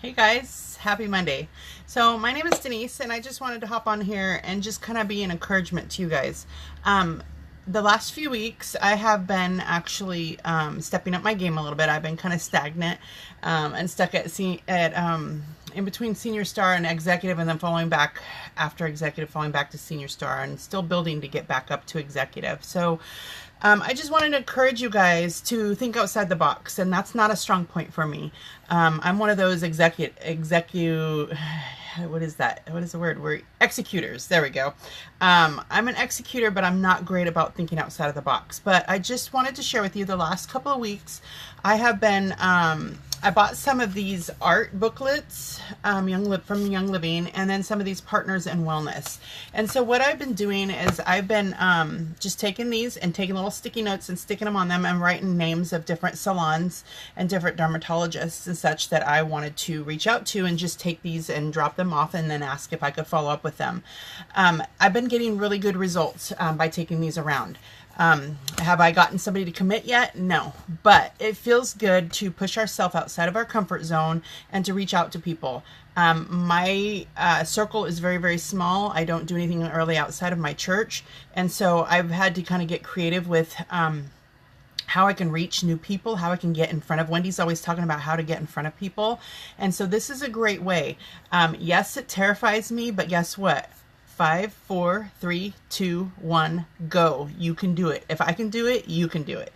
Hey guys, happy Monday. So my name is Denise and I just wanted to hop on here and just kind of be an encouragement to you guys. The last few weeks I have been actually stepping up my game a little bit. I've been kind of stagnant and stuck at in between senior star and executive, and then falling back after executive, falling back to senior star, and still building to get back up to executive. So I just wanted to encourage you guys to think outside the box, and that's not a strong point for me. I'm one of those what is that? What is the word? We're executors. There we go. I'm an executor, but I'm not great about thinking outside of the box. But I just wanted to share with you the last couple of weeks, I have been, I bought some of these art booklets from Young Living, and then some of these Partners in Wellness. And so what I've been doing is I've been just taking these and taking little sticky notes and sticking them on them and writing names of different salons and different dermatologists and such that I wanted to reach out to, and just take these and drop them off and then ask if I could follow up with them. I've been getting really good results by taking these around. Have I gotten somebody to commit yet? No, but it feels good to push ourselves outside of our comfort zone and to reach out to people. My circle is very, very small. I don't do anything early outside of my church. And so I've had to kind of get creative with how I can reach new people, how I can get in front of. Wendy's always talking about how to get in front of people. And so this is a great way. Yes, it terrifies me, but guess what? 5, 4, 3, 2, 1, go. You can do it. If I can do it, you can do it.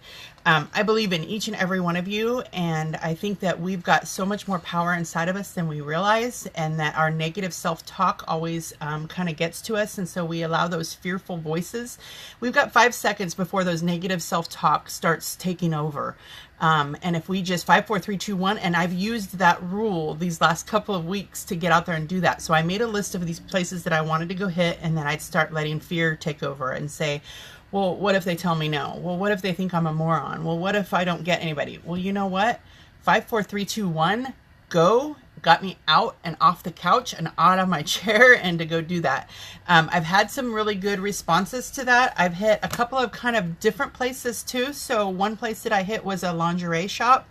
I believe in each and every one of you, and I think that we've got so much more power inside of us than we realize, and that our negative self-talk always kind of gets to us, and so we allow those fearful voices. We've got 5 seconds before those negative self-talk starts taking over. And if we just 5, 4, 3, 2, 1, and I've used that rule these last couple of weeks to get out there and do that. So I made a list of these places that I wanted to go hit, and then I'd start letting fear take over and say, well, what if they tell me no? Well, what if they think I'm a moron? Well, what if I don't get anybody? Well, you know what? 5, 4, 3, 2, 1, go. Got me out and off the couch and out of my chair and to go do that. I've had some really good responses to that. I've hit a couple of kind of different places too. So one place that I hit was a lingerie shop,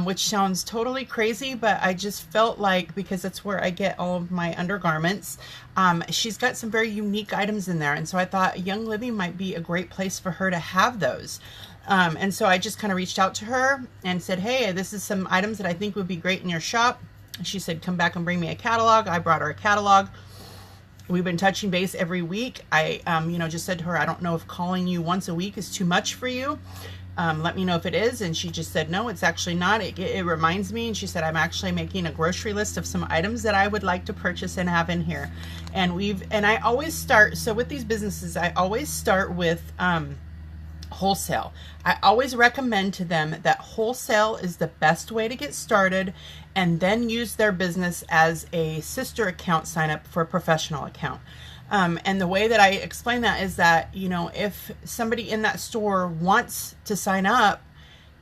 which sounds totally crazy, but I just felt like, because that's where I get all of my undergarments, she's got some very unique items in there. And so I thought Young Living might be a great place for her to have those. And so I just kind of reached out to her and said, hey, this is some items that I think would be great in your shop. She said, come back and bring me a catalog. I brought her a catalog. We've been touching base every week. I, just said to her, I don't know if calling you once a week is too much for you. Let me know if it is. And she just said, no, it's actually not. It reminds me. And she said, I'm actually making a grocery list of some items that I would like to purchase and have in here. And I always start, so with these businesses, I always start with, wholesale. I always recommend to them that wholesale is the best way to get started, and then use their business as a sister account sign up for a professional account. And the way that I explain that is that, if somebody in that store wants to sign up,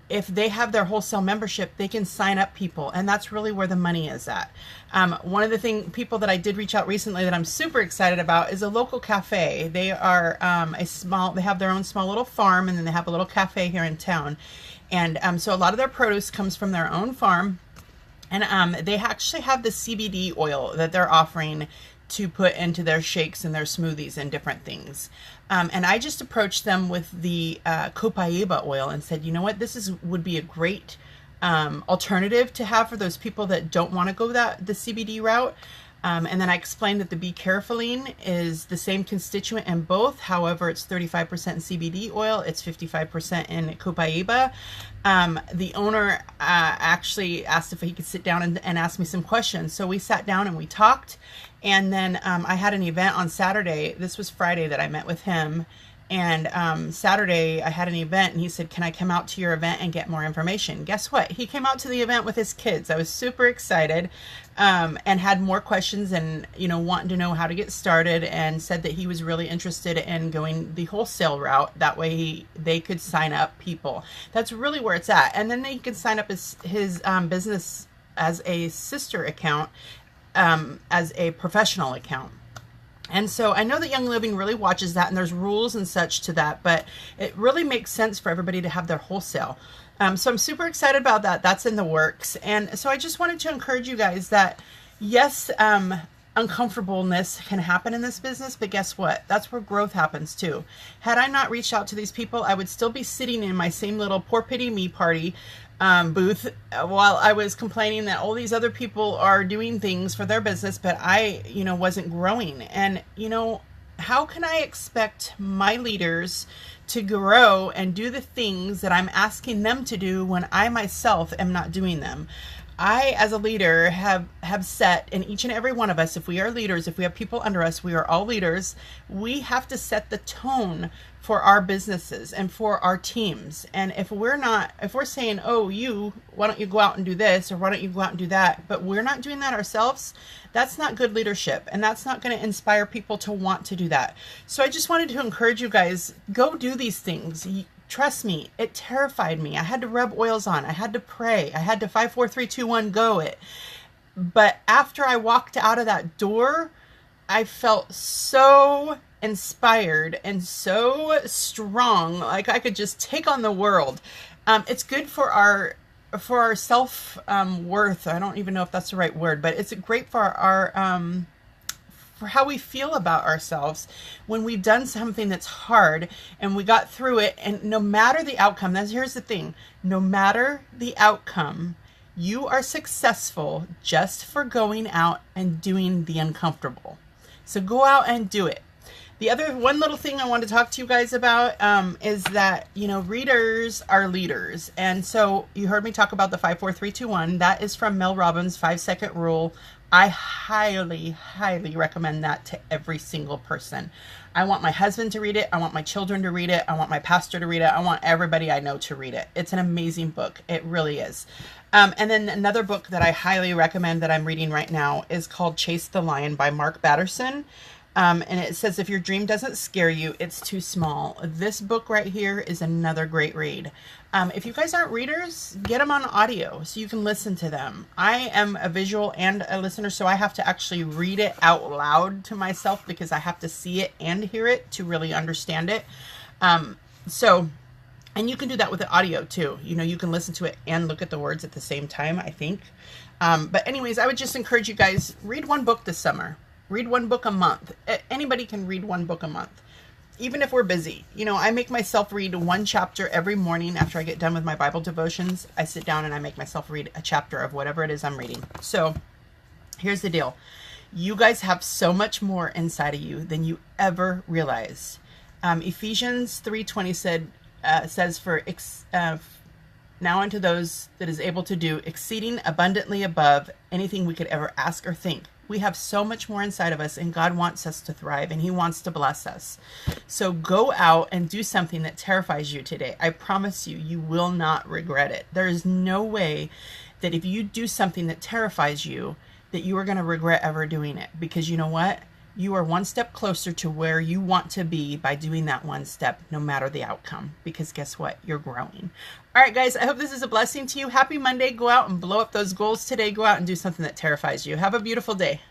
if they have their wholesale membership, they can sign up people. And that's really where the money is at. One of the people that I did reach out recently that I'm super excited about is a local cafe. They are they have their own small little farm, and then they have a little cafe here in town. And so a lot of their produce comes from their own farm. And they actually have the CBD oil that they're offering to put into their shakes and their smoothies and different things. And I just approached them with the Copaiba oil and said, you know what, would be a great alternative to have for those people that don't want to go the CBD route. And then I explained that the Be Carefuline is the same constituent in both. However, it's 35% in CBD oil. It's 55% in Copaiba. The owner actually asked if he could sit down and ask me some questions. So we sat down and we talked. And then I had an event on Saturday. This was Friday that I met with him. And Saturday I had an event, and he said, can I come out to your event and get more information? Guess what? He came out to the event with his kids. I was super excited, and had more questions and, wanting to know how to get started, and said that he was really interested in going the wholesale route. That way they could sign up people. That's really where it's at. And then they could sign up his business as a sister account, as a professional account. And so I know that Young Living really watches that, and there's rules and such to that, but it really makes sense for everybody to have their wholesale. So I'm super excited about that. That's in the works. And so I just wanted to encourage you guys that yes, uncomfortableness can happen in this business, but guess what? That's where growth happens too. Had I not reached out to these people, I would still be sitting in my same little poor pity me party booth while I was complaining that all these other people are doing things for their business, but I, wasn't growing. And, how can I expect my leaders to grow and do the things that I'm asking them to do when I myself am not doing them? I, as a leader, have set, and each and every one of us, if we are leaders, if we have people under us, we are all leaders, we have to set the tone for our businesses and for our teams. And if we're saying, oh, why don't you go out and do this, or why don't you go out and do that, but we're not doing that ourselves, that's not good leadership, and that's not going to inspire people to want to do that. So I just wanted to encourage you guys, go do these things. Trust me, it terrified me. I had to rub oils on. I had to pray. I had to 5, 4, 3, 2, 1, go it. But after I walked out of that door, I felt so inspired and so strong, like I could just take on the world. It's good for our self worth. I don't even know if that's the right word, but it's great for our for how we feel about ourselves when we've done something that's hard and we got through it. And no matter the outcome, here's the thing, no matter the outcome, you are successful just for going out and doing the uncomfortable. So go out and do it. The other one little thing I want to talk to you guys about is that, readers are leaders. And so you heard me talk about the 5, 4, 3, 2, 1. That is from Mel Robbins' 5-second rule. I highly, highly recommend that to every single person. I want my husband to read it. I want my children to read it. I want my pastor to read it. I want everybody I know to read it. It's an amazing book. It really is. And then another book that I highly recommend that I'm reading right now is called Chase the Lion by Mark Batterson. And it says, if your dream doesn't scare you, it's too small. This book right here is another great read. If you guys aren't readers, get them on audio so you can listen to them. I am a visual and a listener, so I have to actually read it out loud to myself because I have to see it and hear it to really understand it. And you can do that with the audio too. You can listen to it and look at the words at the same time, I think. But anyways, I would just encourage you guys, read one book this summer. Read one book a month. Anybody can read one book a month, even if we're busy. I make myself read one chapter every morning after I get done with my Bible devotions. I sit down and I make myself read a chapter of whatever it is I'm reading. So here's the deal. You guys have so much more inside of you than you ever realize. Ephesians 3:20 says, for now unto those that is able to do exceeding abundantly above anything we could ever ask or think. We have so much more inside of us, and God wants us to thrive, and He wants to bless us. So go out and do something that terrifies you today. I promise you, you will not regret it. There is no way that if you do something that terrifies you, that you are going to regret ever doing it. Because you know what? You are one step closer to where you want to be by doing that one step, no matter the outcome. Because guess what? You're growing. All right, guys, I hope this is a blessing to you. Happy Monday. Go out and blow up those goals today. Go out and do something that terrifies you. Have a beautiful day.